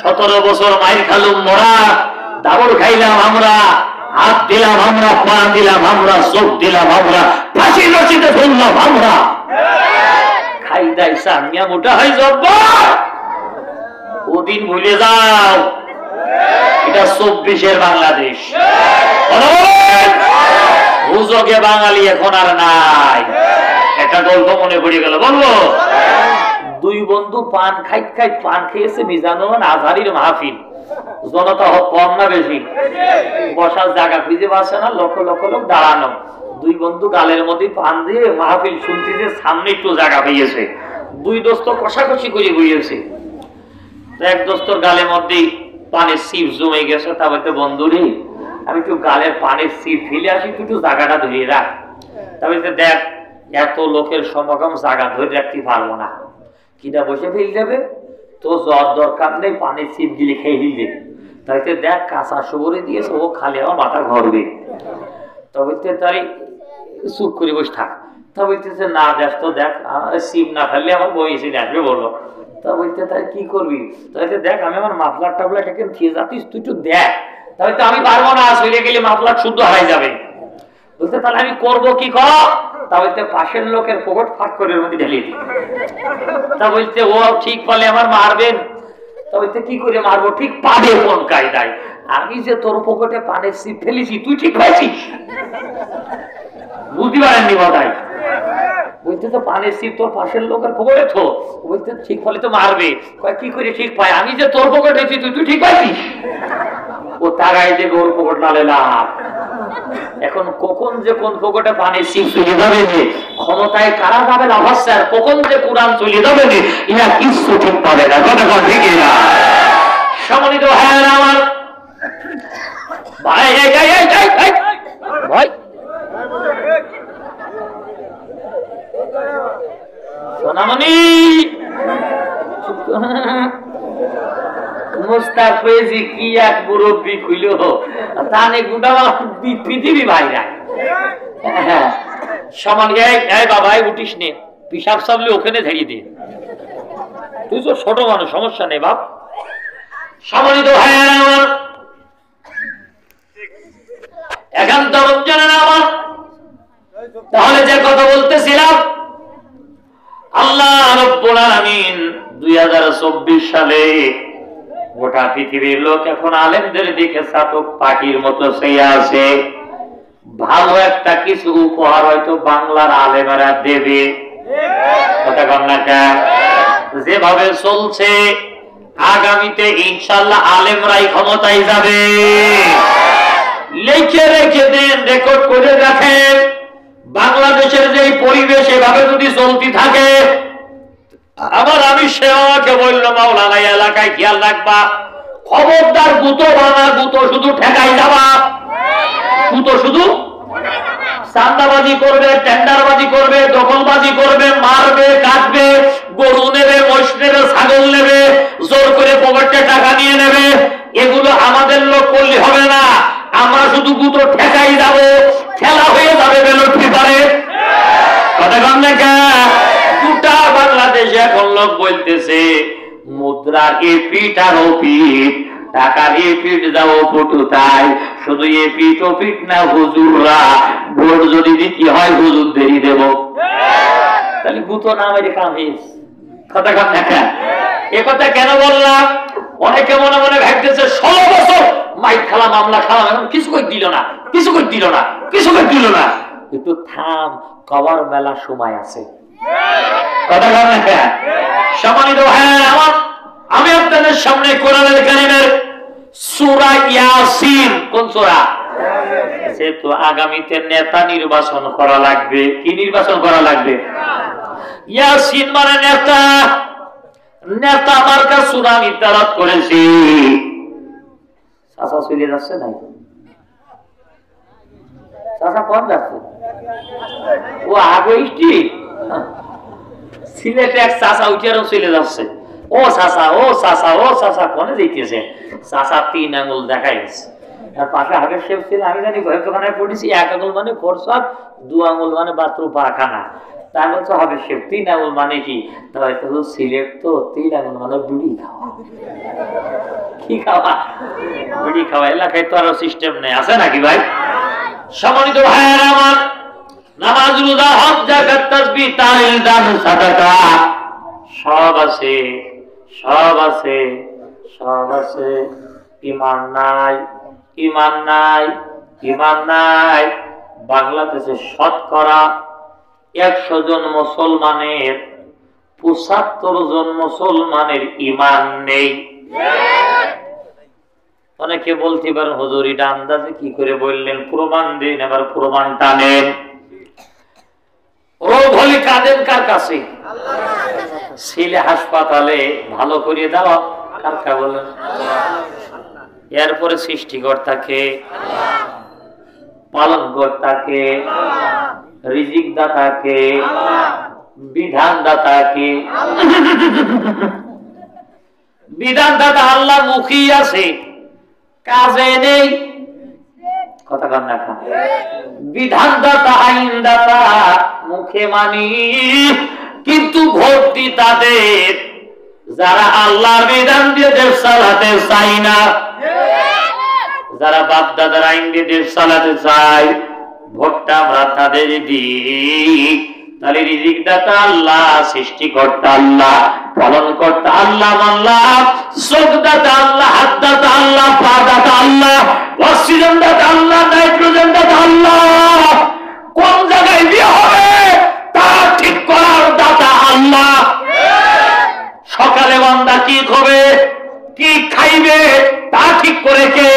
17 বছর মাইর খালুম মরা, দাবড় খাইলাম আমরা, হাত দিলাম আমরা, পা দিলাম আমরা, চোখ দিলাম আমরা, ফাঁসি রশিতে ধরলাম আমরা। খাই দাই সামিয়া মোটা হয় জব্বর, ওদিন ভুলে যাও। এটা 24-এর বাংলাদেশ। হুজগে বাঙালি এখন আর নাই। একটা গল্প মনে পড়ে গেল, বলবো? দুই বন্ধু পান খাইত পান খেয়েছে মিজানুর আজহারির মাহফিল। জনতা কম না বেশি? বসার জায়গা খুঁজে পাচ্ছে না, লক্ষ লক্ষ লোক দাঁড়ানো। দুই বন্ধু গালের মধ্যে পান দিয়ে মাহফিল শুনতেছে, সামনে একটু জায়গা পেয়েছে। দুই দোস্ত কষাকষি করে বইয়েছে। এক দোস্তর গালের মধ্যে পানের সিপ জমে গেছে। তা বলতে, বন্ধুরে আমি একটু গালের পানের সিপ ফেলে আসি, একটু জায়গাটা ধরে রাখ। তা বলতে, দেখ এত লোকের সমাগম, জায়গা ধরে রাখতে পারবো না। কিনা বসে ফেল যাবে, তো জ্বর দরকার নেই, পানির সিপ গিলে খেয়ে ফেলবে। তাইতে দেখ কাঁচা সবরে দিয়েছে, ও খালি আমার মাথা ঘরবে। তা বলতে, তাই চুপ করে বসে থাক। তা বলতেছে, না দেখ তো, দেখ সিপ না ফেললে আমার বই এসে আসবে বললো। তা বলতে, তাই কি করবি? তাইতে দেখ আমি আমার মাফলার টাফলার এটাকে খেয়ে যাতিস, তুই একটু দেখ। তাহলে তো আমি পারবো না, চলে গেলে মাফলার শুদ্ধ হয়ে যাবে। বলতে, তাহলে আমি করবো কি? কর। তা বলতে, পাশের লোকের পকেট ফাঁক করে ওর মধ্যে ঢেলে দিই। তা বলতে, ও ঠিক বলে আমার মারবেন। তা বলতে, কি করে মারবো? ঠিক পাবে কোন কায়দায়? আমি যে তোর পকেটে পানের সিপ ফেলেছি, তুই ঠিক পাইছিস? বুঝতে পারেননি বোধহয়। বলতে, তো পানের সিপ তোর পাশের লোকের পকেটে তো। বলতে, ঠিক ফলে তো মারবে। কি করে ঠিক পায়? আমি যে তোর পকেটে তুই ঠিক পাইছিস? ও তারাই যে ওর পকেট নালে লাভ। এখন কখন যে কোন পকেটে পানির সিপ চলে যাবে, ক্ষমতায় কারা যাবে না ভাবছে, আর কখন যে কোরআন চলে যাবে এরা কিছু ঠিক পাবে না। কথা ঠিক না? সম্মানিত ভাই আমার, ভাই ভাই সোনামণি, মুস্তাফেজি কি এক মুরব্বী খুইল, তানে গুন্ডা পৃথিবী ভাই নাই। সমান বাবা উঠিস নে, পিসাব সাবলে ওখানে ঝেড়িয়ে দে, তুই তো ছোট মানুষ, সমস্যা নেই বাপ। সম্মানিত ভাই আমার, একান্ত রমজানের আমার, তাহলে যে কথা বলতেছিলাম, আল্লাহ রাব্বুল আলামিন 2024 সালে গোটা পৃথিবীর লোক এখন আলেমদের দিকে চাতক পাখির মতো চেয়ে আছে। ভালো একটা কিছু উপহার হয়তো বাংলার আলেমেরা দেবে। কথা কম না? যেভাবে চলছে আগামীতে ইনশাআল্লাহ আলেমরাই ক্ষমতায় যাবে। লিখে রেখে দেন, রেকর্ড করে রাখেন। বাংলাদেশের যে পরিবেশ এভাবে যদি চলতে থাকে, আবার আমি সেওয়াকে বললাম, মাওলানা এলাকায় খেয়াল রাখবা, খবরদার গুতো বানা, গুতো শুধু ঠেকাই যাবা, গুতো শুধু চান্দাবাজি করবে, টেন্ডারবাজি করবে, দখলবাজি করবে, মারবে, কাটবে, গরু নেবে, মহিষ নেবে, ছাগল নেবে, জোর করে পকেটে টাকা নিয়ে নেবে। এগুলো আমাদের লোক করলে হবে না। আমরা শুধু গুতো ঠেকাই যাব, খেলা হয়ে যাবে বেলুন পেপারে। কথা কম না? গোটা বাংলাদেশে এখন লোক বলতেছে মুদ্রার এপিট আর ওপিট, টাকার এপিট যাও পটু তাই, শুধু এপিট ওপিট না, হুজুররা ভোট যদি দিতে হয় হুজুর দেরি দেব। তাহলে গুতো না মেরে কাম হয়েছে। কথা কম না? এ কথা কেন বললাম? অনেকে মনে মনে ভাবতেছে 16 বছর মাইক খেলা, মামলা খেলা, এখন কিছু করে দিল না, কিছু করে দিল না, কিছু করে দিল না। একটু থাম, কবার মেলা সময় আছে। কথা বল না? সম্মানিত ভাই আমার, আমি আপনাদের সামনে কোরআনুল কারীমের সূরা ইয়াসিন, কোন সূরা? যেহেতু আগামীতে নেতা নির্বাচন করা লাগবে। কি নির্বাচন করা লাগবে? ইয়াসিন মানে নেতা। নেতা মার্কা সূরা আমি তেলাওয়াত করেছি। চাচা চলে যাচ্ছে না? চাচা কোন যাচ্ছে? ও আগস্টি সিলেটে এক চাচা উঠিয়ারও চলে যাচ্ছে। ও চাচা, ও চাচা, ও চাচা কোনে যাইতেছে? চাচা 3 আঙুল দেখাইছে। আর পাশে হাবের শেফ ছিল, আমি জানি ঘরের দোকানে পড়েছি, 1 আঙুল মানে প্রসাদ, 2 আঙুল মানে বাথরুম পায়খানা। তাই বলছো হাবের শেফ 3 আঙুল মানে কি? সিলেট তো 3 আঙুল মানে বুড়ি খাওয়া। কি খাওয়া? বিড়ি খাওয়া। এলাকায় তো আরো সিস্টেম নেই, আছে নাকি ভাই? সম্মানিত ভাইয়েরা আমার, নামাজ, রোজা, হজ, যাকাত, তাসবিহ, তাহলিল, দান, সাদাকা সব আছে, সব আছে, সব আছে। ঈমান নাই, ঈমান নাই, ঈমান নাই। বাংলাদেশে শতকরা 100 জন মুসলমানের 75 জন মুসলমানের ঈমান নেই। অনেকে বলতে পারেন হুজুর এটা আন্দাজে কি করে বললেন, প্রমাণ দিন। এবার প্রমাণ টানেন। রোগ হলে কাঁদেন কার কাছে? ছেলে হাসপাতালে ভালো করিয়ে দেওয়া কার কা বলেন? এরপরে সৃষ্টিকর্তাকে, পালনকর্তাকে, রিজিক দাতাকে, বিধান দাতাকে। বিধান দাতা আল্লাহ মুখী আছে, কাজে নেই। কথা কান না। বিধান দাতা, আইন দাতা মুখে মানি, কিন্তু ভক্তি তাদের যারা আল্লাহর বিধান দিয়ে দেশ চালাতে চাই না, যারা বাপ দাদার আইন দিয়ে দেশ চালাতে চায়, ভোটটা আমরা তাদের দিই। তাহলে রিজিক দাতা আল্লাহ, সৃষ্টিকর্তা আল্লাহ, পালনকর্তা আল্লাহ, আল্লাহ চোখ দাতা আল্লাহ, হাত দাতা আল্লাহ, পা দাতা আল্লাহ, অক্সিজেন দাতা আল্লাহ, নাইট্রোজেন দাতা আল্লাহ। কোন জায়গায় বিয়ে হবে তা ঠিক করার দাতা আল্লাহ। সকালে বান্দা কি খাবে, কি খাইবে তা ঠিক করে কে?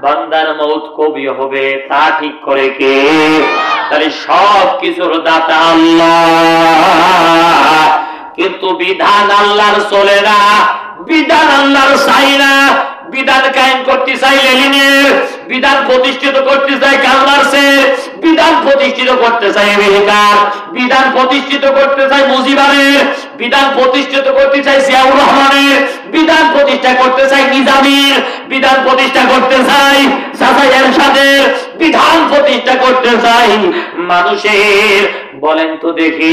বান্দার মৌত কবি হবে তা ঠিক করে কে? তাহলে সব কিছুর দাতা আল্লাহ, কিন্তু বিধান আল্লাহর চলে না, বিধান আল্লাহর চাই না। বিধান কায়েম করতে চাই লেনিনের, বিধান প্রতিষ্ঠিত করতে চাই কালমার্সের, বিধান প্রতিষ্ঠিত করতে চাই আমেরিকার, বিধান প্রতিষ্ঠিত করতে চাই মুজিবারের, বিধান প্রতিষ্ঠিত করতে চাই জিয়াউর রহমানের, বিধান প্রতিষ্ঠা করতে চাই নিজামীর, বিধান প্রতিষ্ঠা করতে চাই চাচা এরশাদের, বিধান প্রতিষ্ঠা করতে চাই মানুষের। বলেন তো দেখি,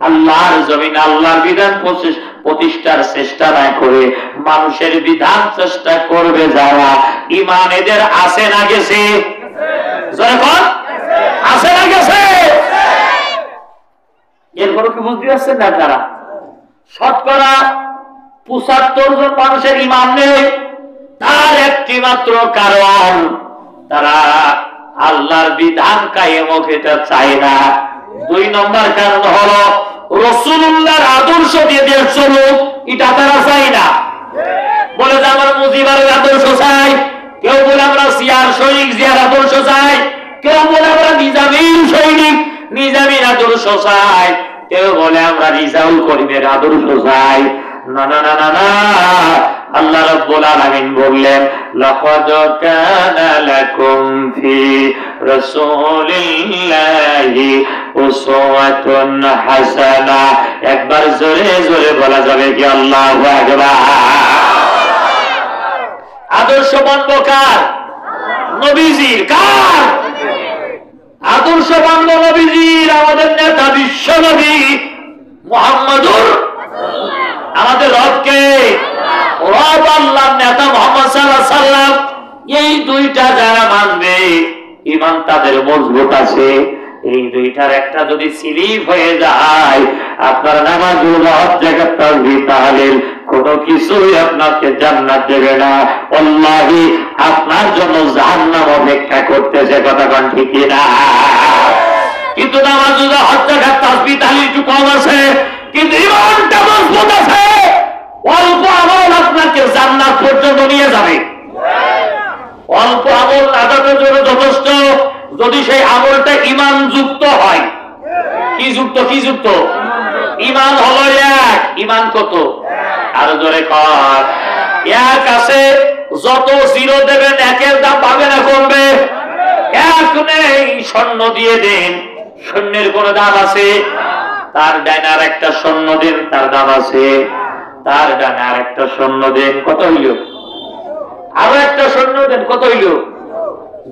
আল্লাহর জমিন আল্লাহর বিধান প্রতিষ্ঠার চেষ্টা না করে মানুষের বিধান চেষ্টা করবে যারা, ঈমান এদের আছে না গেছে? যখন আছে না গেছে? এরপর কি বুঝতে পারছেন না? তারা শতকরা 75 জন মানুষের ঈমান নেই। তার একটি মাত্র কারণ, তারা আল্লাহর বিধান কায়েম এটা চায় না। 2 নম্বর কারণ হলো রাসূলুল্লাহর আদর্শ দিয়ে দেশ চলুক, এটা তারা চায় না। বলে যে আমরা মুজিবের আদর্শ চাই, কেউ বলে আমরা জিয়ার সৈনিক, জিয়ার আদর্শ চাই, কেউ বলে আমরা নিজামীর সৈনিক, নিজামীর আদর্শ চাই, কেউ বলে আমরা রিজাউল করিমের আদর্শ চাই। না না না না না, আল্লাহ রাব্বুল আলামিন বললেন লাকাদ কানা লাকুম ফি রাসূলিল্লাহি উসওয়াতুন হাসানাহ। একবার জোরে জোরে বলা যাবে কি আল্লাহু আকবার? আদর্শ মানব কার? নবীজির। কার আদর্শ মানব? নবীজির। আমাদের নেতা বিশ্ব নবী মুহাম্মদুর, আমাদের রবকে, রব আল্লাহর নেতা মুহাম্মদ সাল্লাল্লাহু আলাইহি সাল্লাম। এই দুইটা যারা মানবে ঈমান তাদের মজবুত আছে। এই দুইটার একটা যদি স্লিপ হয়ে যায়, আপনার নামাজ, রোজা, হজ, যাকাত, তাসবিহ, তাহলিল কোনো কিছুই আপনাকে জান্নাত দেবে না। আল্লাহি আপনার জন্য জাহান্নাম অপেক্ষা করতেছে। কথা কোন ঠিক না? কিন্তু নামাজ, রোজা, হজ, যাকাত, তাসবিহ, তাহলিল একটু কম আছে, কিন্তু ঈমানটা মজবুত আছে। অল্প আমল আপনাকে জান্নাত পর্যন্ত নিয়ে যাবে। অল্প আমল আদায়ের জন্য যথেষ্ট, যদি সেই আমলটা ঈমান যুক্ত হয়। কি যুক্ত? কি যুক্ত? ঈমান হলো এক। ঈমান কত? আরো জোরে কর। এক আছে, যত জিরো দেবেন একের দাম পাবে না, কমবে। এক নেই, স্বর্ণ দিয়ে দেন, স্বর্ণের কোন দাম আছে? তার ডাইনে আর একটা স্বর্ণ দেন, তার দাম আছে। তার ডানে আর একটা স্বর্ণ দেন, কত হইল? আরো একটা স্বর্ণ দেন, কত হইল?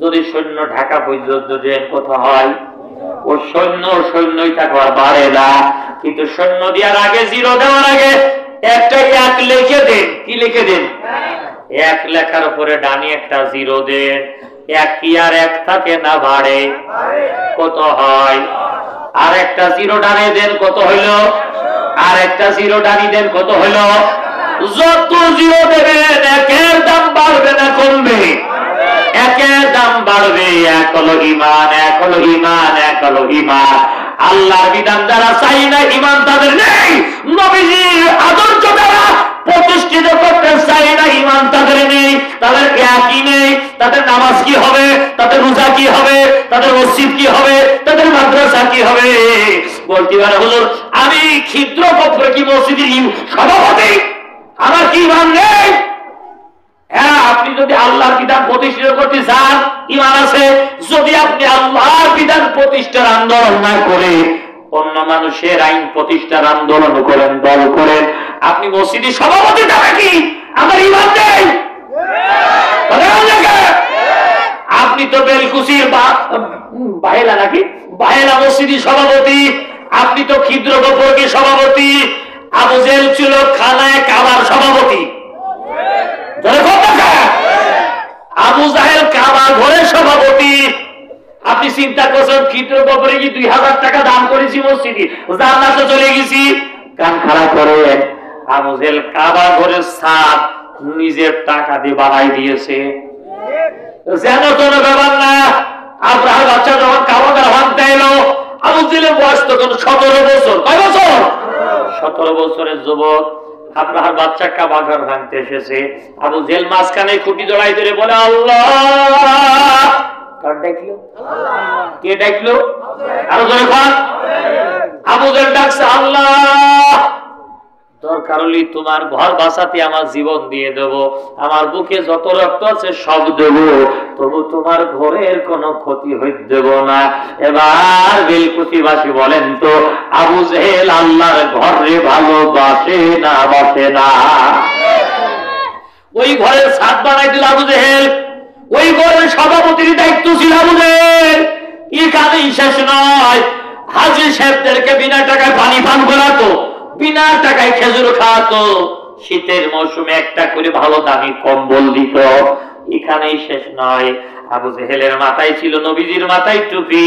যদি সৈন্য ঢাকা পর্যন্ত দেন, কত হয়? ও সৈন্য সৈন্যই থাকবে, আর বাড়ে না। কিন্তু সৈন্য দেওয়ার আগে, জিরো দেওয়ার আগে একটা এক লিখে দেন। কি লিখে দেন? এক লেখার উপরে ডানি একটা জিরো দেন, এক কি আর এক থাকে না বাড়ে? কত হয়? আর একটা জিরো ডানে দেন, কত হইল? আর একটা জিরো ডানি দেন, কত হইল? যত জিরো দেবেন একের দাম বাড়বে না কমবে? একের দাম বাড়বে। এক হলো ঈমান, এক হলো ঈমান, এক হলো ঈমান। আল্লাহর বিধান যারা চাই না, ঈমান তাদের নেই। নবীজির আদর্শ যারা প্রতিষ্ঠিত করতে চাই না, ঈমান তাদের নেই। তাদের একই নেই। তাদের নামাজ কি হবে? তাদের রোজা কি হবে? তাদের মসজিদ কি হবে? তাদের মাদ্রাসা কি হবে? বলতে পারে হুজুর আমি ক্ষুদ্র কি মসজিদের সভাপতি, আমার কি ঈমান নেই? হ্যাঁ, আপনি যদি আল্লাহর বিধান প্রতিষ্ঠিত করতে চান ঈমান আছে। যদি আপনি আল্লাহর বিধান প্রতিষ্ঠার আন্দোলন না করে অন্য মানুষের আইন প্রতিষ্ঠার আন্দোলন করেন, দল করেন, আপনি মসজিদের সভাপতি যাবে কি? আমার ঈমান নেই। আপনি তো বেলকুচির বাহেলা নাকি বাহেলা মসজিদের সভাপতি, আপনি তো ক্ষুদ্র গোপরকের সভাপতি। আবু জেহেল ছিল খানায় কাবার সভাপতি। আবু জাহেল কাবা ঘরের সভাপতি। আপনি চিন্তা করছেন ক্ষুদ্র গোপরে কি 2000 টাকা দান করেছি মসজিদে, জান্নাতে চলে গেছি? কান খারাপ করেন। আবু জেহেল কাবা ঘরের ছাদ নিজের টাকা দিয়ে বানাই দিয়েছে। যেন কোন ব্যাপার না। আব্রাহার বাচ্চা যখন কাবা ঘর ভাঙতে এলো, আবু জেহেলের বয়স তখন 17 বছর। কয় বছর? 17 বছরের যুবক। আব্রাহার বাচ্চা কাবা ঘর ভাঙতে এসেছে। আবু জেহেল মাঝখানে খুঁটি জড়াই ধরে বলে আল্লাহ। কার ডাকলো? কে ডাকলো? আরো জোরে বল। আবু জেহেল ডাকছে আল্লাহ। দরকার হলে তোমার ঘর বাঁচাতে আমার জীবন দিয়ে দেব, আমার বুকে যত রক্ত আছে সব দেব, তবু তোমার ঘরের কোনো ক্ষতি হইতে দেব না। এবার বেলকুচিবাসী বলেন তো আবু জেহেল আল্লাহর ঘরে ভালোবাসে না বাসে না? ওই ঘরের ছাদ বানাই দিল আবু জেহেল। ওই ঘরের সভাপতির দায়িত্ব ছিল আবু জেহেল। এখানেই শেষ নয়, হাজী সাহেবদেরকে বিনা টাকায় পানি পান করাতো, বিনা টাকায় খেজুর খাওয়াতো, শীতের মৌসুমে একটা করে ভালো দামি কম্বল দিত। এখানেই শেষ নয়, আবু জেহেলের মাথায় ছিল নবীজির মাথায় টুপি,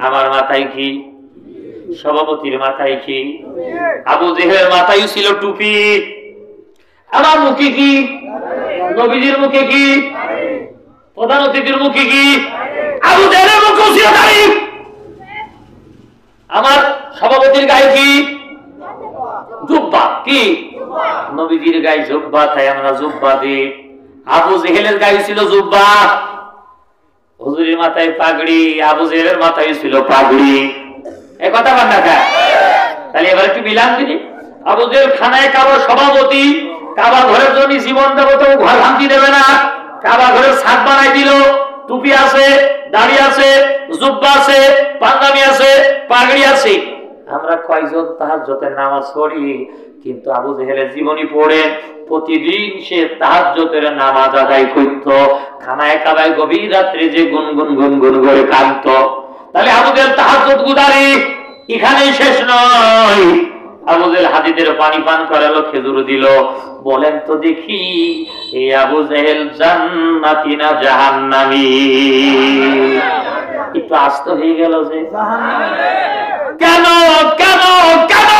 আমার মাথায় কি? সভাপতির মাথায় কি? আবু জেহেলের মাথায় ছিল টুপি, আমার মুখে কি? নবীজির মুখে কি? প্রধান অতিথির মুখে কি? আবু জেহেলের মুখে ছিল দাড়ি। আমার সভাপতির গায়ে কি? জুব্বা। কি? নবীজির গায়ে জুব্বা, তাই আমরা জুব্বা দিই। আবু জেহেলের গায়ে ছিল জুব্বা, হুজুরের মাথায় পাগড়ি, আবু জেহেলের মাথায় ছিল পাগড়ি। এই কথা বল না? তাহলে এবার একটু মিলান দিনি। আবু জেহেল খানায় কাবার সভাপতি, কাবা ঘরের জন্য জীবন দেব, তো ঘর ভাঙতি দেবে না। কাবা ঘরের ছাদ বানাই দিল, টুপি আছে, দাড়ি আছে, জুব্বা আছে, পাঞ্জাবি আছে, পাগড়ি আছে। আমরা কয়জন তাহাজ্জুদের নামাজ পড়ি, কিন্তু আবু জেহেলের জীবনী পড়ে প্রতিদিন সে তাহাজ্জুদের নামাজ আদায় করত। খানায় কাবায় গভীর রাত্রে যে গুনগুন গুনগুন করে কাঁদত। তাহলে আবু জেহেল তাহাজ্জুদ গুজারি। এখানেই শেষ নয়, আবু জেহেল হাজিদের পানি পান করালো, খেজুর দিল। বলেন তো দেখি এই আবু জেহেল জান্নাতি না জাহান্নামী? একটু আস্ত হয়ে গেল যে কেন কেন কেন?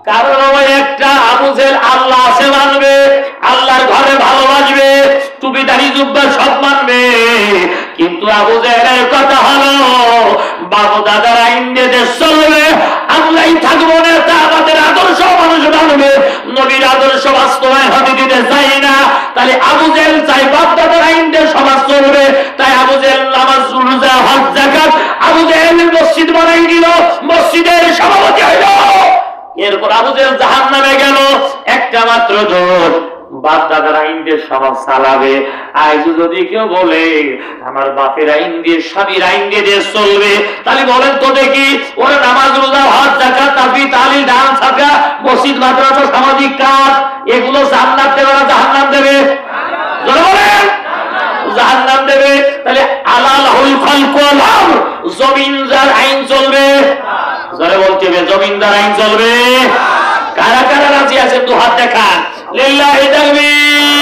কারণ একটা আবু জেহেল আল্লাহ আছে মানবে, আল্লাহর ঘরে ভালোবাসবে, টুপি দাড়ি জুব্বা সব মানবে, কিন্তু আবু জেহেলের কথা হলো বাবু দাদার আইন দিয়ে দেশ চলবে, আমরাই থাকবো না, তা আমাদের আদর্শ মানুষ মানবে, নবীর আদর্শ বাস্তবায়ন হতে দিতে চাই না। তাহলে আবু জেহেল চাই বাপ দাদার আইন দিয়ে সমাজ চলবে, তাই আবু জেহেল নামাজ রোজা হজ যাকাত আবু জেহেল মসজিদ বানাই দিল, মসজিদের সভাপতি হইল। এরপর আবু জেহেল জাহান্নামে গেল। একটা মাত্র দোষ, বাপ দাদার আইন দিয়ে সমাজ চালাবে। আজ যদি কেউ বলে আমার বাপের আইন দিয়ে, স্বামীর আইন দিয়ে দেশ চলবে, তাহলে বলেন তো দেখি ওরা নামাজ রোজা হজ যাকাত তাসবিহ তাহলিল দান সাদকা মসজিদ মাদ্রাসা সামাজিক কাজ এগুলো জান্নাত দেবে না জাহান্নাম দেবে? জোরে বলেন। জাহান্নাম দেবে। তাহলে আলাহুল খালকু ওয়াল আমর, জমিনদার আইন চলবে। জোরে বলতে হবে, জমিনদার আইন চলবে। কারা কারা রাজি আছেন? দু হাত দেখান। লিল্লাহি তাকবীর।